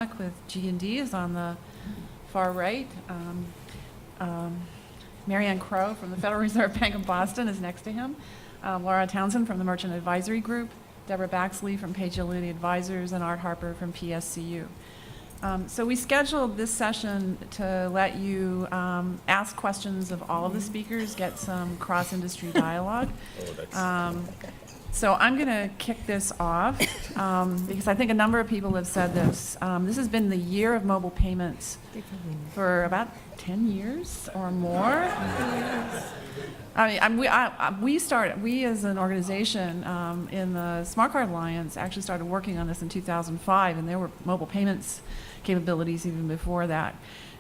with G&D is on the far right. Marianne Crowe from the Federal Reserve Bank of Boston is next to him. Laura Townsend from the Merchant Advisory Group, Deborah Baxley from Page Unity Advisors, and Art Harper from PSCU. So we scheduled this session to let you ask questions of all of the speakers, get some cross-industry dialogue. So I'm going to kick this off because I think a number of people have said this. This has been the year of mobile payments for about 10 years or more. I mean, we as an organization in the Smart Card Alliance actually started working on this in 2005, and there were mobile payments capabilities even before that.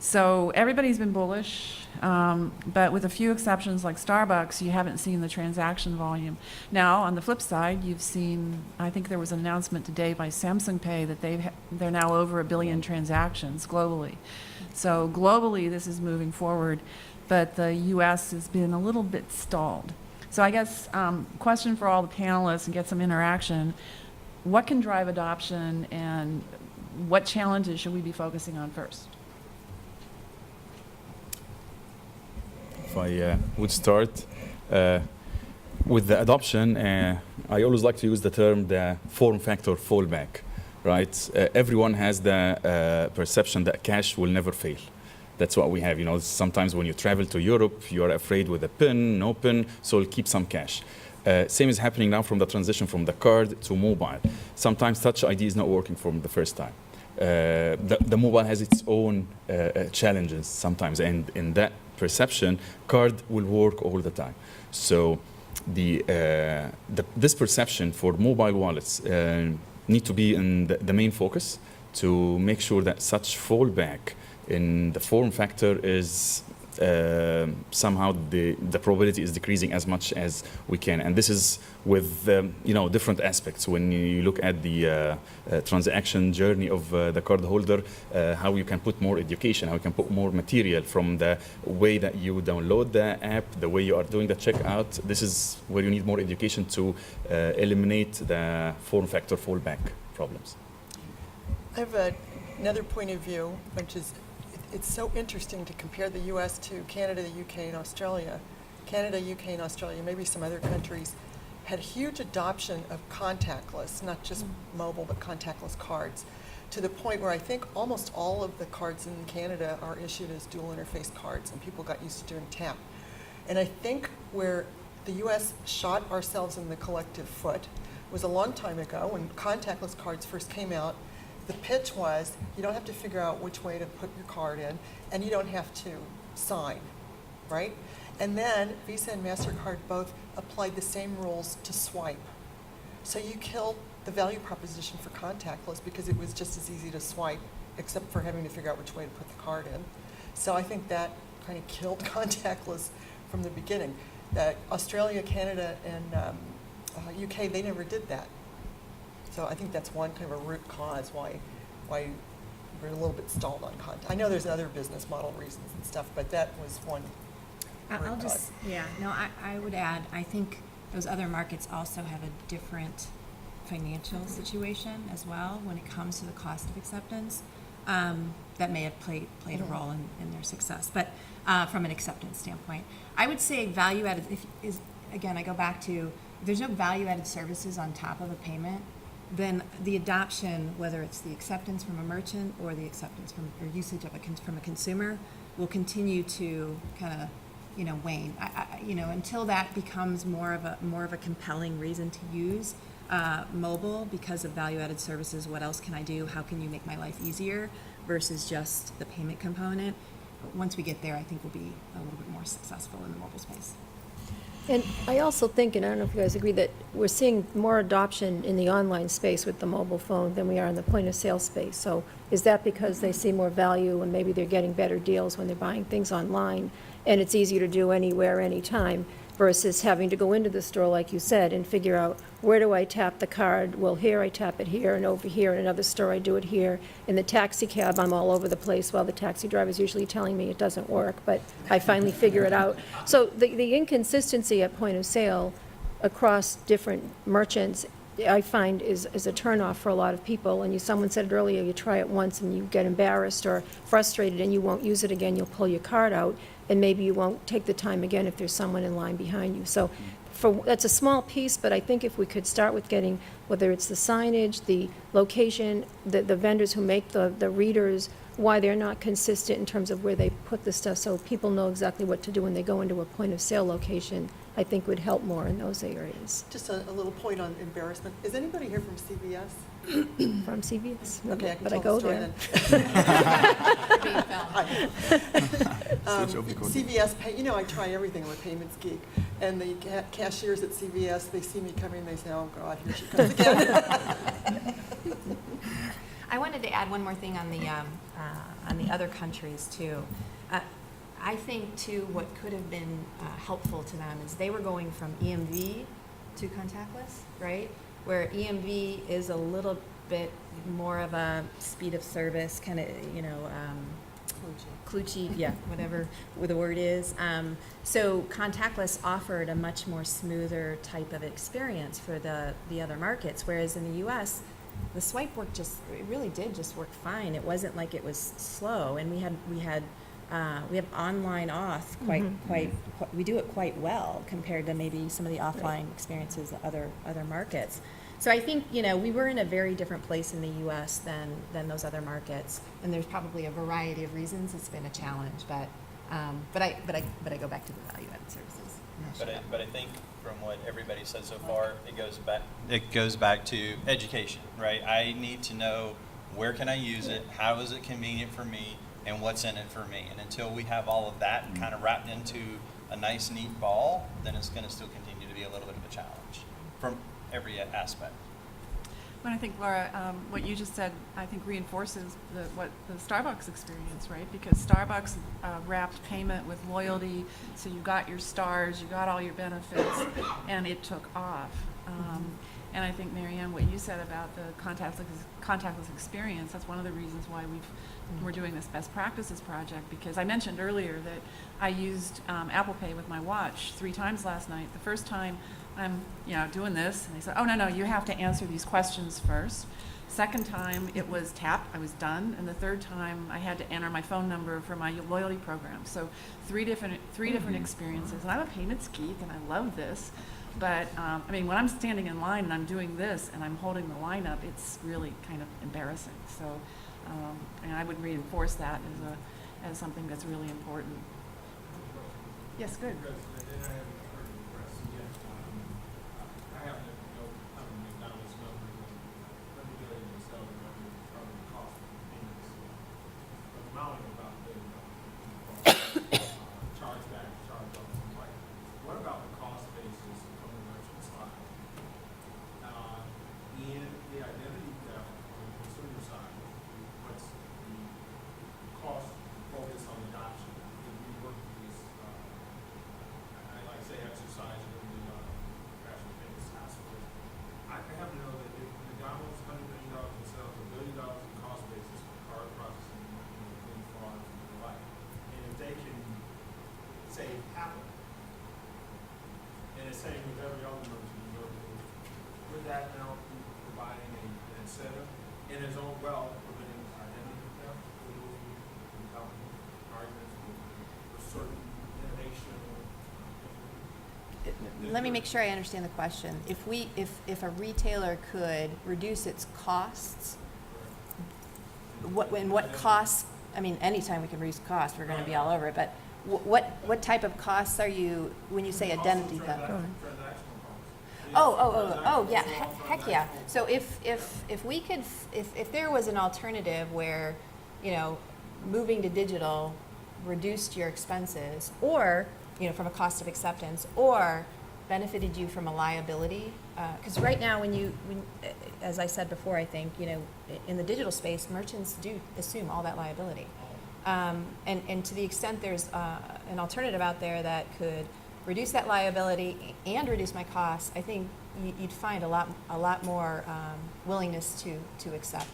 So everybody's been bullish, but with a few exceptions like Starbucks, you haven't seen the transaction volume. Now, on the flip side, you've seen, I think there was an announcement today by Samsung Pay that they're now over 1 billion transactions globally. So globally, this is moving forward, but the US has been a little bit stalled. So I guess question for all the panelists and get some interaction, what can drive adoption and what challenges should we be focusing on first? If I would start with the adoption, I always like to use the term the form factor fallback, right? Everyone has the perception that cash will never fail. That's what we have. You know, sometimes when you travel to Europe, you're afraid with a PIN, no PIN, so keep some cash. Same is happening now from the transition from the card to mobile. Sometimes Touch ID is not working from the first time. The mobile has its own challenges sometimes, and in that perception, card will work all the time. So this perception for mobile wallets need to be in the main focus to make sure that such fallback in the form factor is somehow the probability is decreasing as much as we can, and this is with different aspects. When you look at the transaction journey of the cardholder, how you can put more education, how you can put more material from the way that you download the app, the way you are doing the checkout. This is where you need more education to eliminate the form factor fallback problems. I have another point of view, which is it's so interesting to compare the U.S. to Canada, the UK, and Australia. Canada, UK, and Australia, maybe some other countries, had huge adoption of contactless, not just mobile, but contactless cards, to the point where I think almost all of the cards in Canada are issued as dual interface cards, and people got used to doing tap. And I think where the U.S. shot ourselves in the collective foot was a long time ago when contactless cards first came out. The pitch was, you don't have to figure out which way to put your card in, and you don't have to sign, right? And then Visa and MasterCard both applied the same rules to swipe. So you killed the value proposition for contactless because it was just as easy to swipe, except for having to figure out which way to put the card in. So I think that kind of killed contactless from the beginning. Australia, Canada, and UK, they never did that. So I think that's one kind of a root cause why we're a little bit stalled on content. I know there's other business model reasons and stuff, but that was one root cause. I would add, I think those other markets also have a different financial situation as well when it comes to the cost of acceptance that may have played a role in their success. But from an acceptance standpoint, I would say value-added, again, I go back to, if there's no value-added services on top of a payment, then the adoption, whether it's the acceptance from a merchant or the acceptance or usage of from a consumer, will continue to kind of wane. Until that becomes more of a compelling reason to use mobile because of value-added services. What else can I do? How can you make my life easier versus just the payment component? Once we get there, I think we'll be a little bit more successful in the mobile space. And I also think, and I don't know if you guys agree, that we're seeing more adoption in the online space with the mobile phone than we are in the point of sale space. So is that because they see more value and maybe they're getting better deals when they're buying things online and it's easier to do anywhere, anytime, versus having to go into the store, like you said, and figure out where do I tap the card? Well, here I tap it here, and over here in another store I do it here. In the taxi cab, I'm all over the place while the taxi driver's usually telling me it doesn't work, but I finally figure it out. So the inconsistency at point of sale across different merchants I find is a turnoff for a lot of people. And someone said it earlier, you try it once and you get embarrassed or frustrated and you won't use it again, you'll pull your card out, and maybe you won't take the time again if there's someone in line behind you. So that's a small piece, but I think if we could start with getting, whether it's the signage, the location, the vendors who make the readers, why they're not consistent in terms of where they put the stuff, so people know exactly what to do when they go into a point-of-sale location, I think would help more in those areas. Just a little point on embarrassment. Is anybody here from CVS? From CVS? Okay, I can But tell I go the story there. then. CVS pay, you know, I try everything. I'm a payments geek. And the cashiers at CVS, they see me coming, they say, oh, God, here she comes again. I wanted to add one more thing on the other countries too. I think too, what could have been helpful to them is they were going from EMV to contactless, right? Where EMV is a little bit more of a speed of service kind of, you know, kludgy, yeah, whatever the word is. So contactless offered a much more smoother type of experience for the other markets, whereas in the U.S., the swipe worked it really did just work fine. It wasn't like it was slow, and we have online auth we do it quite well compared to maybe some of the offline experiences of other markets. So I think, you know, we were in a very different place in the U.S. than those other markets, and there's probably a variety of reasons it's been a challenge. But I go back to the value-added services. But I think from what everybody said so far, it goes back to education, right? I need to know where can I use it, how is it convenient for me, and what's in it for me. And until we have all of that kind of wrapped into a nice, neat ball, then it's going to still continue to be a little bit of a challenge from every aspect. But I think, Laura, what you just said, I think reinforces what the Starbucks experience, right? Because Starbucks wrapped payment with loyalty, so you got your stars, you got all your benefits, and it took off. And I think, Marianne, what you said about the contactless experience, that's one of the reasons why we're doing this best practices project, because I mentioned earlier that I used Apple Pay with my watch 3 times last night. The first time I'm, doing this, and they said, oh, no, you have to answer these questions first. Second time, it was tap, I was done. And the third time, I had to enter my phone number for my loyalty program. So three different experiences. And I'm a payments geek, and I love this. But, when I'm standing in line and I'm doing this and I'm holding the line up, it's really kind of embarrassing. So, and I would reinforce that as something that's really important. Yes, good. I happen to know McDonald's numbers and manipulating themselves around the cost of payments. But the amount about chargeback, charge-offs, and like, what about the cost basis from the merchant side? And the identity theft on the consumer side, what's the cost focus on adoption? If we work with this, I like to say exercise in the I have to know that if McDonald's $100 million in sales, $1 billion in cost basis for card processing, including fraud and the like, and if they can save half of it, and the same with every other merchant you go to, would that now be providing an incentive in its own well preventing identity theft, without arguments with certain innovation? Let me make sure I understand the question. If a retailer could reduce its costs, what costs? Anytime we can reduce costs, we're going to be all over it. But what type of costs are you when you say identity theft? Oh, yeah, heck yeah. So if we could, if there was an alternative where, moving to digital reduced your expenses, or from a cost of acceptance, or benefited you from a liability, because right now when as I said before, I think in the digital space, merchants do assume all that liability, and to the extent there's an alternative out there that could reduce that liability and reduce my costs, I think you'd find a lot more willingness to accept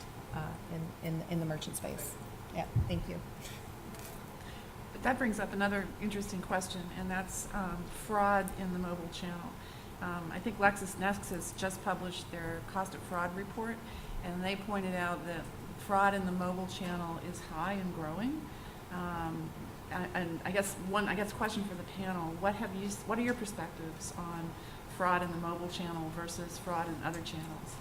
in the merchant space. Yeah, thank you. But that brings up another interesting question, and that's fraud in the mobile channel. I think LexisNexis just published their cost of fraud report, and they pointed out that fraud in the mobile channel is high and growing. And I guess question for the panel: what are your perspectives on fraud in the mobile channel versus fraud in other channels?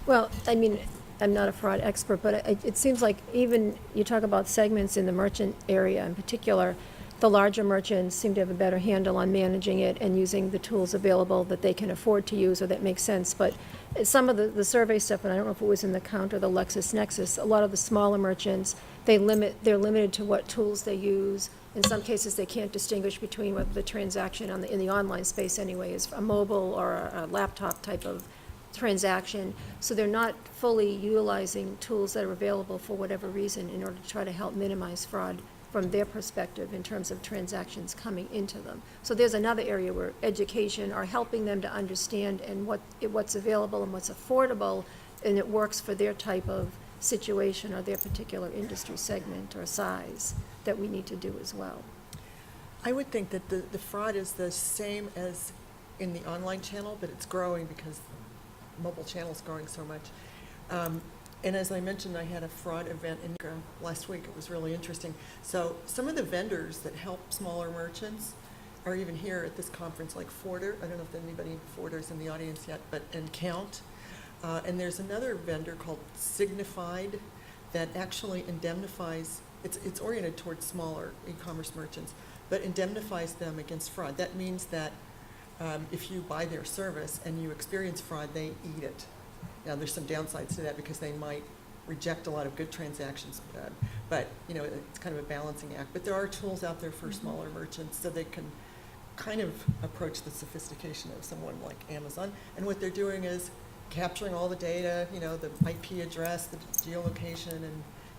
Well, I mean, I'm not a fraud expert, but it seems like even you talk about segments in the merchant area in particular, the larger merchants seem to have a better handle on managing it and using the tools available that they can afford to use or that make sense. But some of the survey stuff, and I don't know if it was in the Count or the LexisNexis, a lot of the smaller merchants, they're limited to what tools they use. In some cases, they can't distinguish between whether the transaction in the online space anyway is a mobile or a laptop type of transaction. So they're not fully utilizing tools that are available for whatever reason in order to try to help minimize fraud from their perspective in terms of transactions coming into them. So there's another area where education are helping them to understand and what's available and what's affordable, and it works for their type of situation or their particular industry segment or size that we need to do as well. I would think that the fraud is the same as in the online channel, but it's growing because mobile channel is growing so much. And as I mentioned, I had a fraud event in last week. It was really interesting. So some of the vendors that help smaller merchants are even here at this conference, like Forder. I don't know if anybody Forder's in the audience yet, and Count. And there's another vendor called Signified that actually indemnifies. It's oriented towards smaller e-commerce merchants, but indemnifies them against fraud. That means that if you buy their service and you experience fraud, they eat it. Now, there's some downsides to that because they might reject a lot of good transactions, but you know, it's kind of a balancing act. But there are tools out there for smaller merchants so they can kind of approach the sophistication of someone like Amazon. And what they're doing is capturing all the data, you know, the IP address, the geolocation,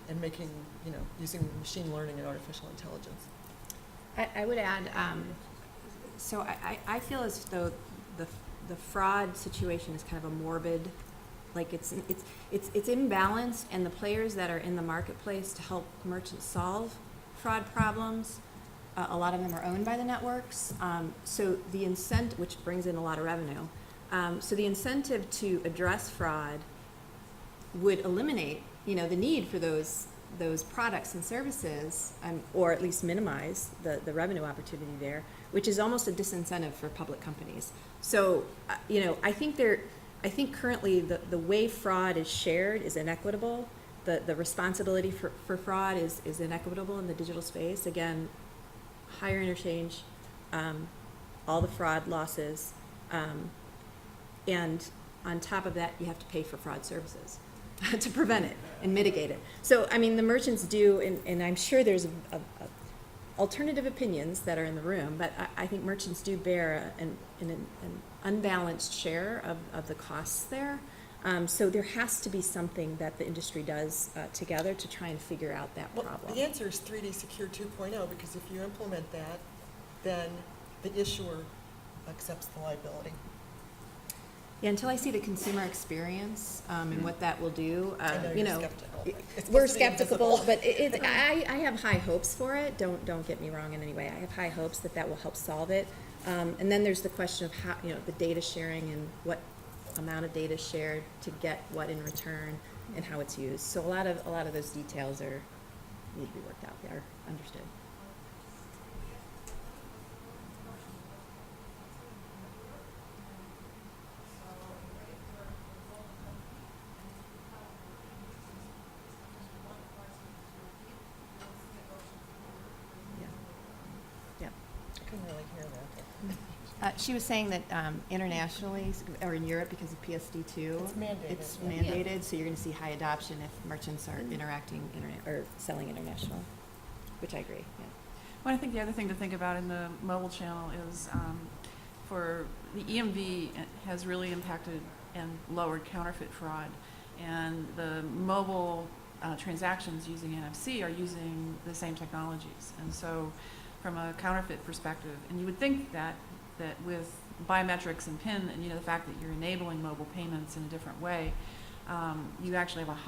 and making, you know, using machine learning and artificial intelligence. I would add, so I feel as though the fraud situation is kind of a morbid, like it's imbalanced, and the players that are in the marketplace to help merchants solve fraud problems, a lot of them are owned by the networks. So the incentive, which brings in a lot of revenue, so the incentive to address fraud would eliminate, you know, the need for those products and services, or at least minimize the revenue opportunity there, which is almost a disincentive for public companies. So, you know, I think currently the way fraud is shared is inequitable. The responsibility for fraud is inequitable in the digital space. Again, higher interchange, all the fraud losses, and on top of that, you have to pay for fraud services to prevent it and mitigate it. So, I mean, the merchants do, and I'm sure there's alternative opinions that are in the room, but I think merchants do bear an unbalanced share of the costs there. So there has to be something that the industry does together to try and figure out that problem. Well, the answer is 3D Secure 2.0, because if you implement that, then the issuer accepts the liability. Yeah, until I see the consumer experience and what that will do, you know, It's we're supposed to be skeptical, invisible. but I have high hopes for it. Don't get me wrong in any way. I have high hopes that will help solve it. And then there's the question of how, you know, the data sharing and what amount of data is shared to get what in return and how it's used. So a lot of those details need to be worked out there, understood. I couldn't really hear that. She was saying that internationally, or in Europe, because of PSD2, It's mandated, it's yeah. mandated, so you're going to see high adoption if merchants are interacting or selling international, which I agree. Yeah. Well, I think the other thing to think about in the mobile channel is for the EMV has really impacted and lowered counterfeit fraud, and the mobile transactions using NFC are using the same technologies, and so from a counterfeit perspective, and you would think that with biometrics and PIN, and you know the fact that you're enabling mobile payments in a different way, you actually have a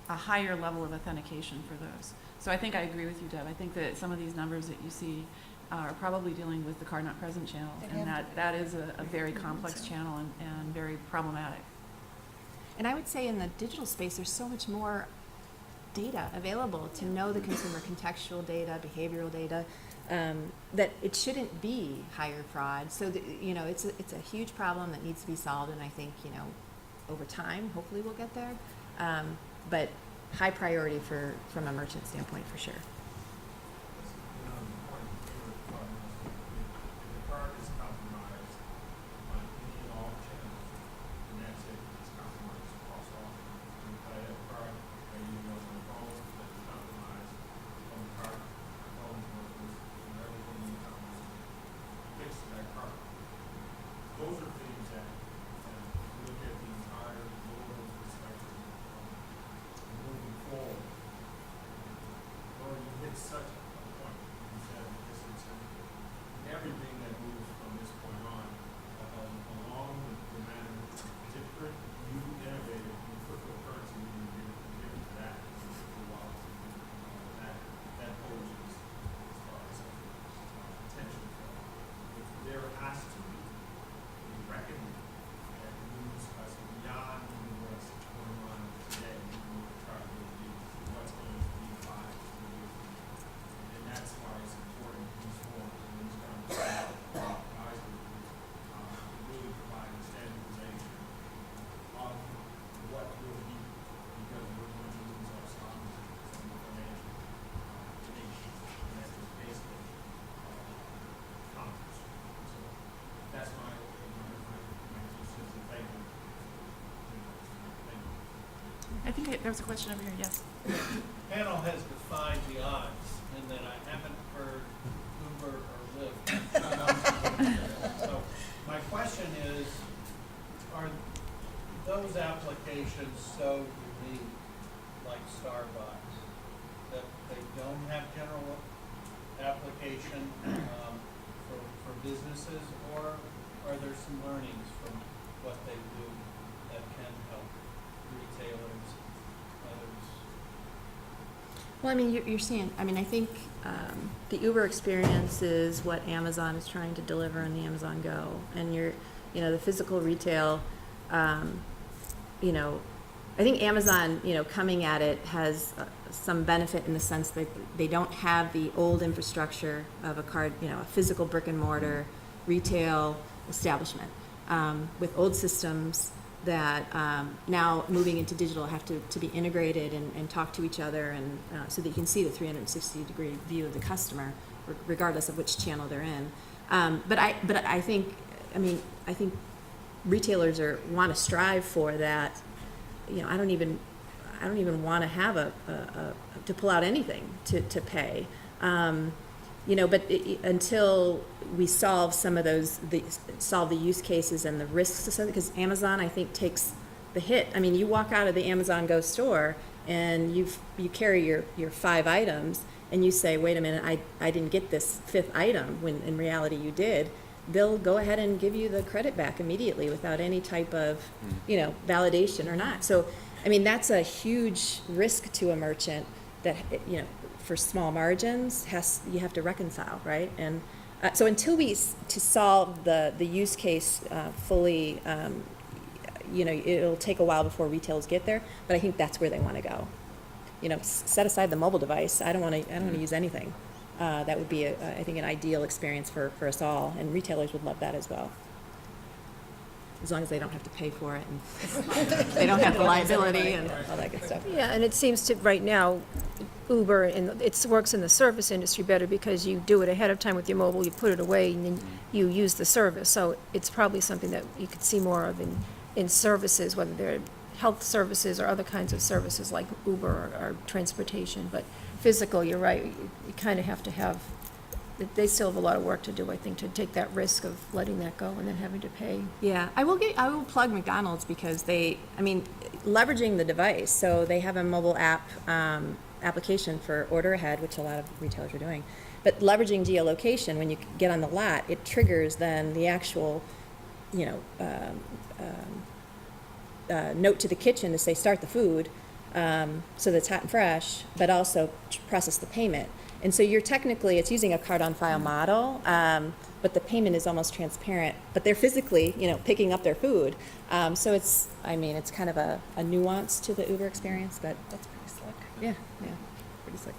higher level of authentication for those. So I think I agree with you, Deb. I think that some of these numbers that you see are probably dealing with the card not present channel, They and have that is a very complex channel and very problematic. And I would say in the digital space, there's so much more data available to know the consumer, contextual data, behavioral data, that it shouldn't be higher fraud. So, it's a huge problem that needs to be solved, and I think, over time, hopefully we'll get there. But high priority from a merchant standpoint, for sure. If the card is compromised on any and all channels, and that's it, it's compromised across all. And if I have a card that you know on the phone that is compromised on the card, my phone's worthless, and everything you compromise, fix that card. Those are things that, if you look at the entire global perspective, moving forward, or you hit such a point, you said this is everything that moves from this point on, along the manner different, you innovative, you put the currency in give it to that, that poses as far as potential for. There has to be a reckoning that moves us beyond even what's going on today, even what we're trying to do, what's going to be 5 years from now. And that's why it's important these forums and these conversations really provide a standardization of what will be, because we're going to lose our stock from the financial nation, and that's the basic commerce. So that's my two cents, and thank you. Thank you. I think there was a question over here, yes. Panel has defined the odds, and that I haven't heard Uber or Lyft. So my question is, are those applications so unique, like Starbucks, that they don't have general application for businesses, or are there some learnings from what they do that can help retailers, others? Well, I mean, you're seeing, I think the Uber experience is what Amazon is trying to deliver on the Amazon Go. And the physical retail, I think Amazon, coming at it has some benefit in the sense that they don't have the old infrastructure of a card, a physical brick and mortar retail establishment with old systems that now moving into digital have to be integrated and talk to each other, and so that you can see the 360-degree view of the customer, regardless of which channel they're in. But I think retailers want to strive for that. I don't even want to have to pull out anything to pay. But until we solve some of those, solve the use cases and the risks associated, because Amazon, I think, takes the hit. You walk out of the Amazon Go store and you carry your 5 items, and you say, wait a minute, I didn't get this 5th item, when in reality you did. They'll go ahead and give you the credit back immediately without any type of, validation or not. So, that's a huge risk to a merchant that, for small margins, you have to reconcile, right? And so until to solve the use case fully, it'll take a while before retailers get there. But I think that's where they want to go. Set aside the mobile device. I don't want to use anything. That would be, I think, an ideal experience for us all, and retailers would love that as well. As long as they don't have to pay for it, and they don't have the liability and all that good stuff. Yeah, and it seems to, right now, Uber, and it works in the service industry better because you do it ahead of time with your mobile, you put it away, and then you use the service. So it's probably something that you could see more of in services, whether they're health services or other kinds of services like Uber or transportation. But physical, you're right, you kind of have to have, they still have a lot of work to do, I think, to take that risk of letting that go and then having to pay. Yeah, I will plug McDonald's because leveraging the device. So they have a mobile app application for order ahead, which a lot of retailers are doing. But leveraging geolocation, when you get on the lot, it triggers then the actual, note to the kitchen to say start the food, so that it's hot and fresh, but also process the payment. And so you're technically, it's using a card on file model, but the payment is almost transparent, but they're physically, picking up their food. So it's kind of a nuance to the Uber experience, but That's pretty slick. yeah, pretty slick.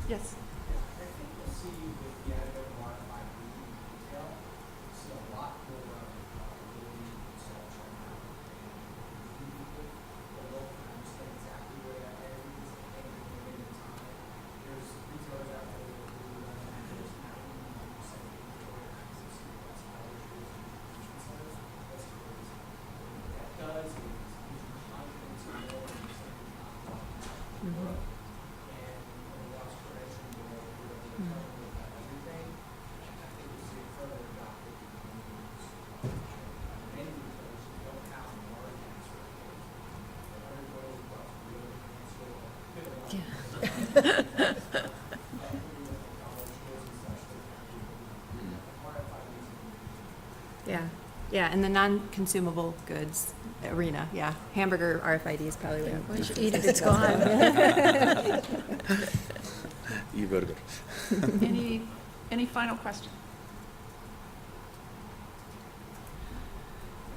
Yes. I think you'll see with the advent of RFID retail, you'll see a lot more ability to solve checkout. And people will understand exactly where that is at any given time. There's retailers out there that will do that, and there's 99% inventory access to that's how it is in distribution centers. That's crazy. What that does is gives you confidence in knowing you're sending not walking out the door. And when you watch correction, you're telling them about everything. I think you'll see it further adopted in communities. Many retailers who don't have more answer. Everybody wants to really answer. Yeah, and the non-consumable goods arena, yeah. Hamburger RFID is probably what Once you eat it, it's gone. E-burger. Any final question?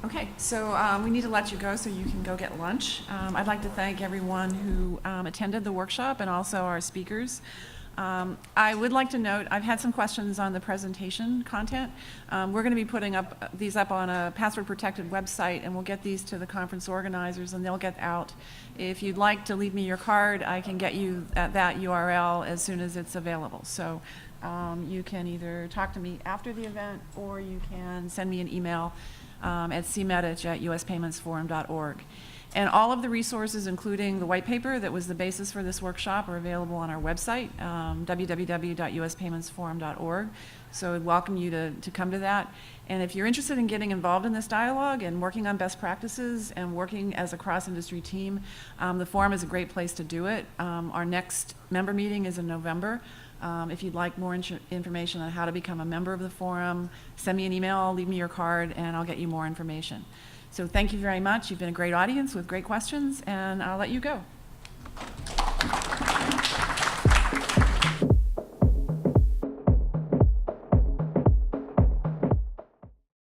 Okay, so we need to let you go so you can go get lunch. I'd like to thank everyone who attended the workshop and also our speakers. I would like to note, I've had some questions on the presentation content. We're going to be putting these up on a password-protected website, and we'll get these to the conference organizers, and they'll get out. If you'd like to leave me your card, I can get you at that URL as soon as it's available. So you can either talk to me after the event, or you can send me an email at cmedich@uspaymentsforum.org. And all of the resources, including the white paper that was the basis for this workshop, are available on our website, www.uspaymentsforum.org. So I'd welcome you to come to that. And if you're interested in getting involved in this dialogue and working on best practices and working as a cross-industry team, the forum is a great place to do it. Our next member meeting is in November. If you'd like more information on how to become a member of the forum, send me an email, leave me your card, and I'll get you more information. So thank you very much. You've been a great audience with great questions, and I'll let you go.